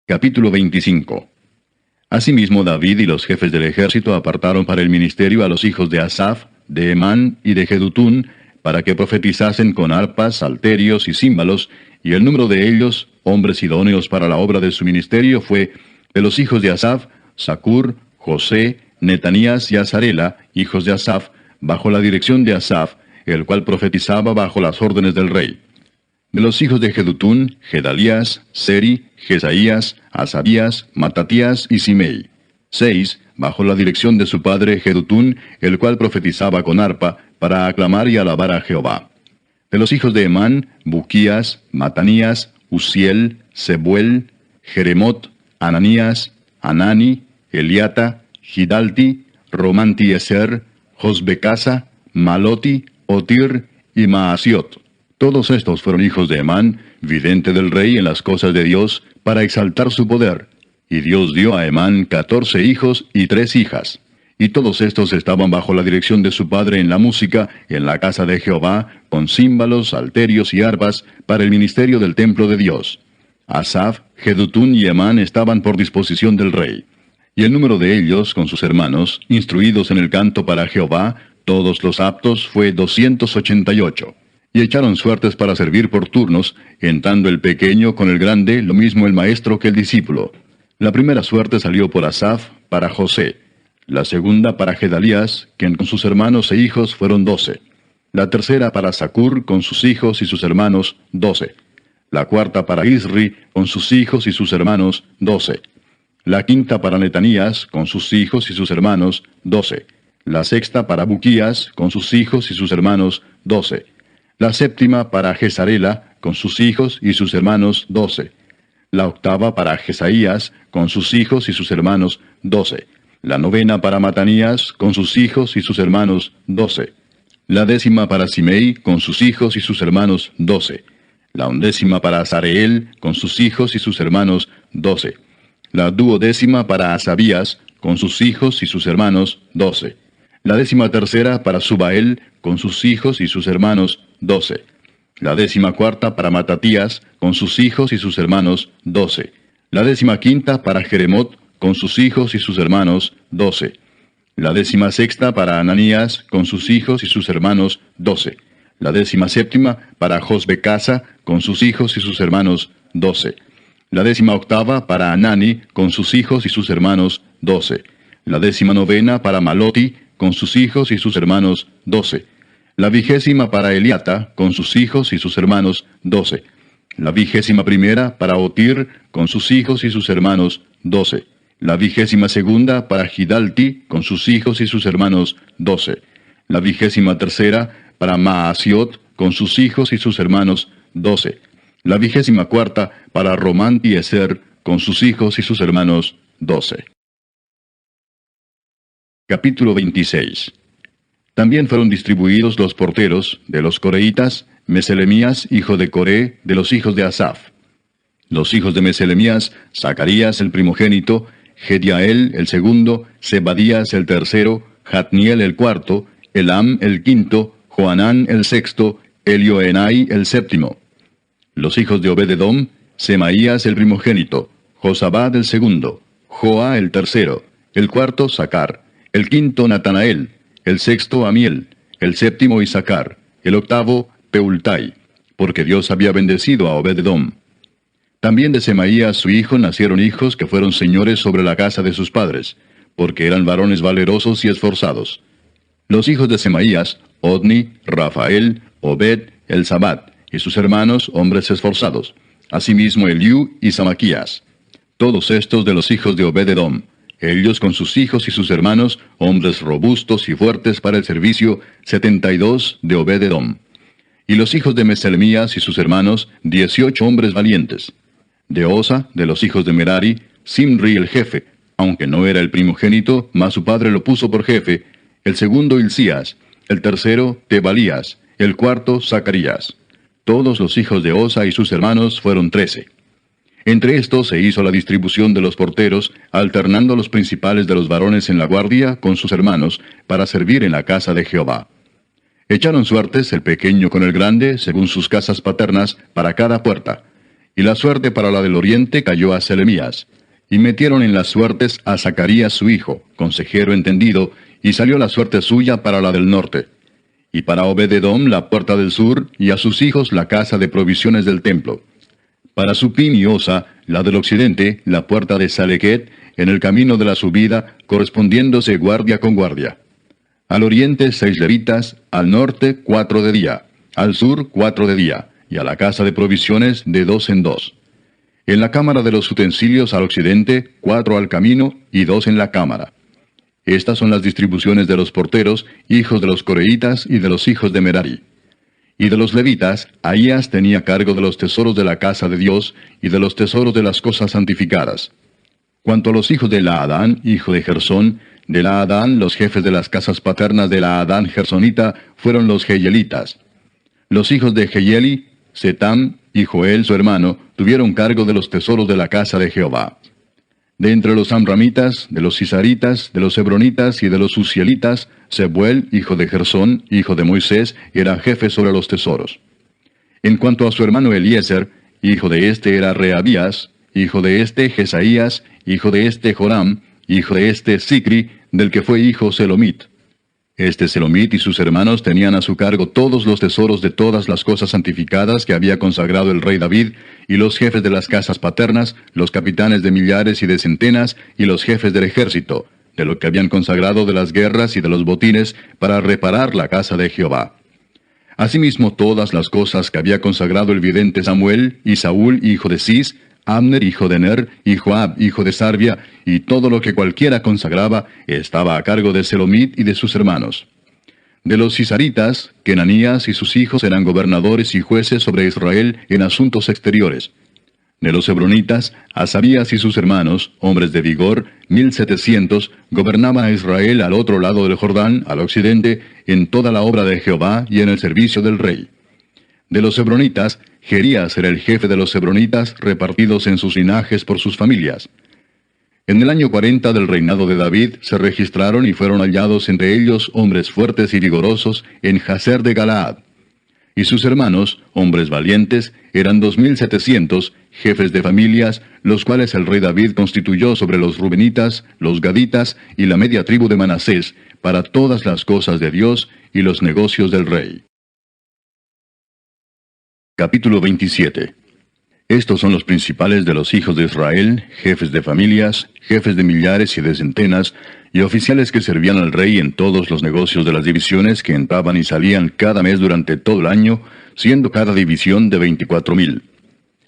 Capítulo 25. Asimismo, David y los jefes del ejército apartaron para el ministerio a los hijos de Asaf, de Emán y de Jedutún, para que profetizasen con arpas, salterios y címbalos, y el número de ellos, hombres idóneos para la obra de su ministerio, fue, de los hijos de Asaf, Zacur, José, Netanías y Azarela, hijos de Asaf, bajo la dirección de Asaf, el cual profetizaba bajo las órdenes del rey. De los hijos de Jedutún, Gedalías, Seri, Jesaías, Asabías, Matatías y Simei. 6, bajo la dirección de su padre Jedutún, el cual profetizaba con arpa, para aclamar y alabar a Jehová. De los hijos de Emán, Buquías, Matanías, Uziel, Sebuel, Jeremot, Ananías, Anani, Eliata, Gidalti, Romantieser, Josbecasa, Maloti, Otir y Maasiot. Todos estos fueron hijos de Emán, vidente del rey en las cosas de Dios, para exaltar su poder. Y Dios dio a Emán 14 hijos y 3 hijas. Y todos estos estaban bajo la dirección de su padre en la música, en la casa de Jehová, con címbalos, salterios y arpas, para el ministerio del templo de Dios. Asaf, Jedutún y Emán estaban por disposición del rey. Y el número de ellos, con sus hermanos, instruidos en el canto para Jehová, todos los aptos, fue 288. Y echaron suertes para servir por turnos, entrando el pequeño con el grande, lo mismo el maestro que el discípulo. La primera suerte salió por Asaf, para José. La segunda para Gedalías, quien con sus hermanos e hijos fueron 12. La tercera para Zacur, con sus hijos y sus hermanos, 12. La cuarta para Isri, con sus hijos y sus hermanos, 12. La quinta para Netanías, con sus hijos y sus hermanos, 12. La sexta para Buquías, con sus hijos y sus hermanos, 12. La séptima para Jezarela, con sus hijos y sus hermanos, 12. La octava para Jesaías, con sus hijos y sus hermanos, 12. La novena para Matanías, con sus hijos y sus hermanos, 12. La décima para Simei, con sus hijos y sus hermanos, 12. La undécima para Azareel, con sus hijos y sus hermanos, 12. La duodécima para Asabías, con sus hijos y sus hermanos, 12. La 13ª para Subael, con sus hijos y sus hermanos, 12. La 14ª para Matatías, con sus hijos y sus hermanos, 12. La 15ª para Jeremot, con sus hijos y sus hermanos, 12. La 16ª para Ananías, con sus hijos y sus hermanos, 12. La 17ª para Josbecasa, con sus hijos y sus hermanos, 12. La 18ª para Anani, con sus hijos y sus hermanos, 12. La 19ª para Maloti, con sus hijos y sus hermanos, 12. La 20ª para Eliata, con sus hijos y sus hermanos, 12. La 21ª para Otir, con sus hijos y sus hermanos, 12. La 22ª para Gidalti, con sus hijos y sus hermanos, 12. La 23ª para Maasiot, con sus hijos y sus hermanos, 12. La 24ª para Romantieser, con sus hijos y sus hermanos, 12. Capítulo 26. También fueron distribuidos los porteros de los coreitas, Meselemías, hijo de Coré, de los hijos de Asaf. Los hijos de Meselemías, Zacarías el primogénito, Gediael el segundo, Zebadías el tercero, Jatniel el cuarto, Elam el quinto, Joanán el sexto, Elioenai el séptimo. Los hijos de Obed-edom, Semaías el primogénito, Josabad el segundo, Joa el tercero, el cuarto Sacar, el quinto Natanael, el sexto Amiel, el séptimo Isacar, el octavo Peultai, porque Dios había bendecido a Obed-edom. También de Semaías su hijo nacieron hijos que fueron señores sobre la casa de sus padres, porque eran varones valerosos y esforzados. Los hijos de Semaías, Odni, Rafael, Obed, Elzabat, y sus hermanos, hombres esforzados. Asimismo Eliú y Samaquías. Todos estos de los hijos de Obed-edom. Ellos con sus hijos y sus hermanos, hombres robustos y fuertes para el servicio, 72 de Obed-edom. Y los hijos de Meselemías y sus hermanos, 18 hombres valientes. De Osa, de los hijos de Merari, Simri el jefe, aunque no era el primogénito, mas su padre lo puso por jefe, el segundo Hilcías, el tercero Tebalías, el cuarto Zacarías. Todos los hijos de Osa y sus hermanos fueron 13. Entre estos se hizo la distribución de los porteros, alternando los principales de los varones en la guardia con sus hermanos, para servir en la casa de Jehová. Echaron suertes el pequeño con el grande, según sus casas paternas, para cada puerta. Y la suerte para la del oriente cayó a Selemías. Y metieron en las suertes a Zacarías su hijo, consejero entendido, y salió la suerte suya para la del norte. Y para Obed-edom la puerta del sur, y a sus hijos la casa de provisiones del templo. Para Supim y Osa, la del occidente, la puerta de Salequet, en el camino de la subida, correspondiéndose guardia con guardia. Al oriente 6 levitas, al norte 4 de día, al sur 4 de día, y a la casa de provisiones de 2 en 2. En la cámara de los utensilios al occidente, 4 al camino y 2 en la cámara. Estas son las distribuciones de los porteros, hijos de los coreitas y de los hijos de Merari. Y de los levitas, Ahías tenía cargo de los tesoros de la casa de Dios y de los tesoros de las cosas santificadas. Cuanto a los hijos de Laadán, hijo de Gersón, de Laadán los jefes de las casas paternas de Laadán gersonita fueron los Jeyelitas. Los hijos de Jeyeli, Setam y Joel su hermano, tuvieron cargo de los tesoros de la casa de Jehová. De entre los amramitas, de los cisaritas, de los hebronitas y de los uzielitas, Sebuel, hijo de Gersón, hijo de Moisés, era jefe sobre los tesoros. En cuanto a su hermano Eliezer, hijo de este era Rehabías, hijo de este Jesaías, hijo de este Joram, hijo de este Sicri, del que fue hijo Selomit. Este Selomit y sus hermanos tenían a su cargo todos los tesoros de todas las cosas santificadas que había consagrado el rey David, y los jefes de las casas paternas, los capitanes de millares y de centenas, y los jefes del ejército, de lo que habían consagrado de las guerras y de los botines, para reparar la casa de Jehová. Asimismo todas las cosas que había consagrado el vidente Samuel, y Saúl hijo de Cis, Abner hijo de Ner, y Joab hijo de Sarvia, y todo lo que cualquiera consagraba, estaba a cargo de Selomit y de sus hermanos. De los cisaritas, Kenanías y sus hijos eran gobernadores y jueces sobre Israel en asuntos exteriores. De los hebronitas, Asabías y sus hermanos, hombres de vigor, 1700, gobernaban a Israel al otro lado del Jordán, al occidente, en toda la obra de Jehová y en el servicio del rey. De los hebronitas, Jerías era el jefe de los hebronitas, repartidos en sus linajes por sus familias. En el año 40 del reinado de David se registraron y fueron hallados entre ellos hombres fuertes y vigorosos en Jazer de Galaad. Y sus hermanos, hombres valientes, eran 2700, jefes de familias, los cuales el rey David constituyó sobre los rubenitas, los gaditas y la media tribu de Manasés, para todas las cosas de Dios y los negocios del rey. Capítulo 27. Estos son los principales de los hijos de Israel, jefes de familias, jefes de millares y de centenas, y oficiales que servían al rey en todos los negocios de las divisiones que entraban y salían cada mes durante todo el año, siendo cada división de 24,000.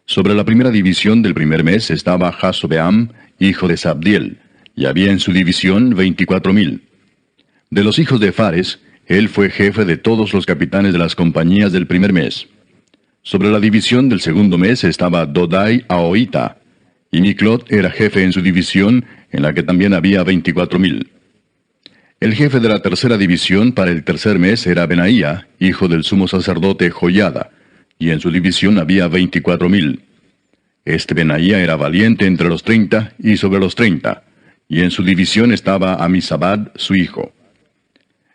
Sobre la primera división del primer mes estaba Jasobeam, hijo de Sabdiel, y había en su división 24,000. De los hijos de Fares, él fue jefe de todos los capitanes de las compañías del primer mes. Sobre la división del segundo mes estaba Dodai Ahoita, y Miclot era jefe en su división, en la que también había 24,000. El jefe de la tercera división para el tercer mes era Benaía, hijo del sumo sacerdote Joiada, y en su división había 24,000. Este Benaía era valiente entre los 30 y sobre los 30, y en su división estaba Amisabad, su hijo.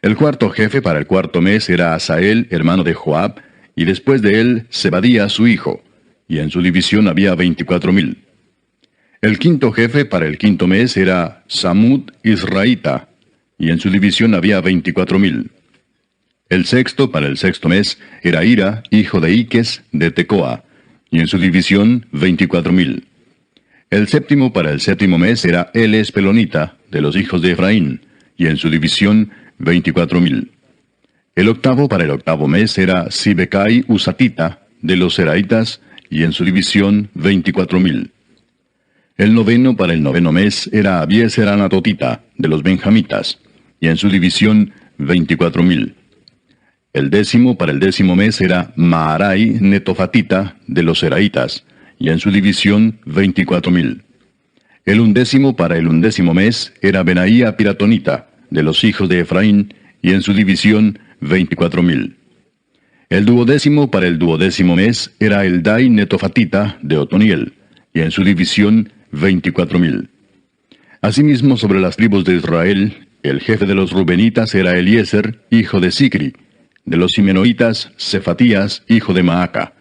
El cuarto jefe para el cuarto mes era Asael, hermano de Joab, y después de él Zebadía su hijo, y en su división había 24,000. El quinto jefe para el quinto mes era Samud Israelita, y en su división había 24,000. El sexto para el sexto mes era Ira, hijo de Iques, de Tecoa, y en su división 24,000. El séptimo para el séptimo mes era Eles Pelonita, de los hijos de Efraín, y en su división 24,000. El octavo para el octavo mes era Sibecai Usatita, de los Seraitas, y en su división 24,000. El noveno para el noveno mes era Abieser Anatotita, de los Benjamitas, y en su división 24,000. El décimo para el décimo mes era Maarai Netofatita, de los Seraitas, y en su división 24,000. El undécimo para el undécimo mes era Benaía Piratonita, de los hijos de Efraín, y en su división 24,000. El duodécimo para el duodécimo mes era Eldai Netofatita, de Otoniel, y en su división 24,000. Asimismo, sobre las tribus de Israel, el jefe de los rubenitas era Eliezer, hijo de Sicri; de los simenoitas, Cefatías, hijo de Maaca;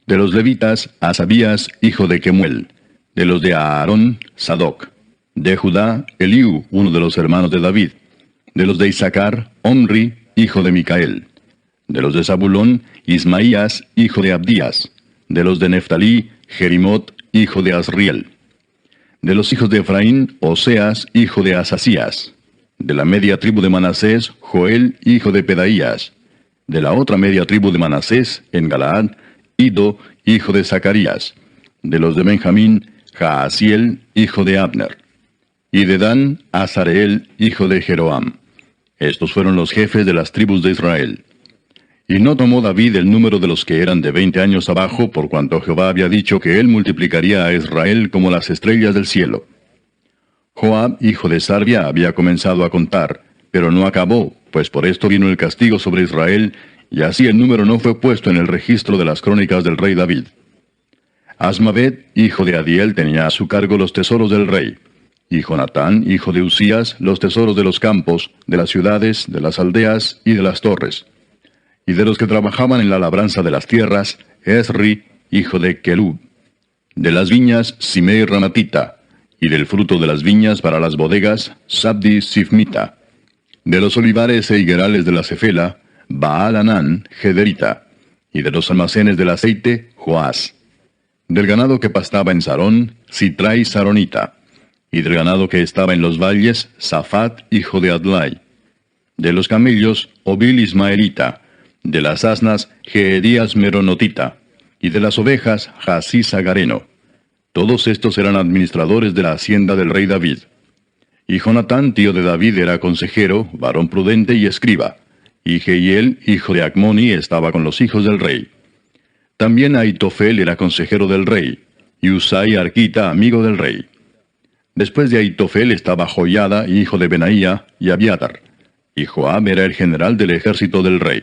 De los levitas, Asabías, hijo de Kemuel. De los de Aarón, Sadoc. De Judá, Eliú, uno de los hermanos de David. De los de Isaacar, Omri, hijo de Micael. De los de Zabulón, Ismaías, hijo de Abdías. De los de Neftalí, Jerimot, hijo de Asriel. De los hijos de Efraín, Oseas, hijo de Asasías. De la media tribu de Manasés, Joel, hijo de Pedaías. De la otra media tribu de Manasés, en Galaad, Ido, hijo de Zacarías. De los de Benjamín, Jaasiel, hijo de Abner. Y de Dan, Azareel, hijo de Jeroam. Estos fueron los jefes de las tribus de Israel. Y no tomó David el número de los que eran de 20 años abajo, por cuanto Jehová había dicho que él multiplicaría a Israel como las estrellas del cielo. Joab, hijo de Sarvia, había comenzado a contar, pero no acabó, pues por esto vino el castigo sobre Israel, y así el número no fue puesto en el registro de las crónicas del rey David. Asmavet, hijo de Adiel, tenía a su cargo los tesoros del rey, y Jonatán, hijo de Usías, los tesoros de los campos, de las ciudades, de las aldeas y de las torres. Y de los que trabajaban en la labranza de las tierras, Esri, hijo de Kelub. De las viñas, Simei Ramatita, y del fruto de las viñas para las bodegas, Sabdi Sifmita. De los olivares e higuerales de la Cefela, Baal Anán, Gederita. Y de los almacenes del aceite, Joás. Del ganado que pastaba en Sarón, Sitrai Saronita. Y del ganado que estaba en los valles, Safat, hijo de Adlai. De los camellos, Obil Ismaelita. De las asnas, Geedías Meronotita. Y de las ovejas, Jasís Agareno. Todos estos eran administradores de la hacienda del rey David. Y Jonatán, tío de David, era consejero, varón prudente y escriba. Y Jehiel, hijo de Acmoni, estaba con los hijos del rey. También Aitofel era consejero del rey, y Usai Arquita, amigo del rey. Después de Aitofel estaba Joiada, hijo de Benaía, y Abiatar. Y Joab era el general del ejército del rey.